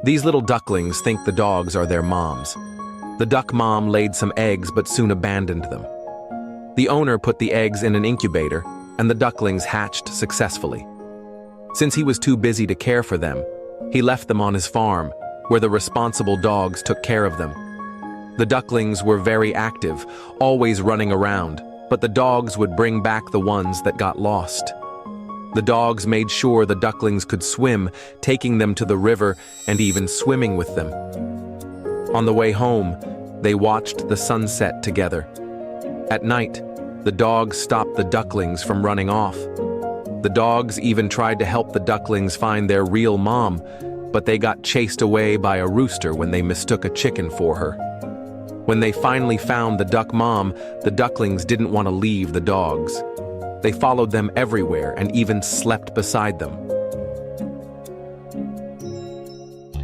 These little ducklings think the dogs are their moms. The duck mom laid some eggs but soon abandoned them. The owner put the eggs in an incubator, and the ducklings hatched successfully. Since he was too busy to care for them, he left them on his farm, where the responsible dogs took care of them. The ducklings were very active, always running around, but the dogs would bring back the ones that got lost. The dogs made sure the ducklings could swim, taking them to the river and even swimming with them. On the way home, they watched the sunset together. At night, the dogs stopped the ducklings from running off. The dogs even tried to help the ducklings find their real mom, but they got chased away by a rooster when they mistook a chicken for her. When they finally found the duck mom, the ducklings didn't want to leave the dogs. They followed them everywhere and even slept beside them.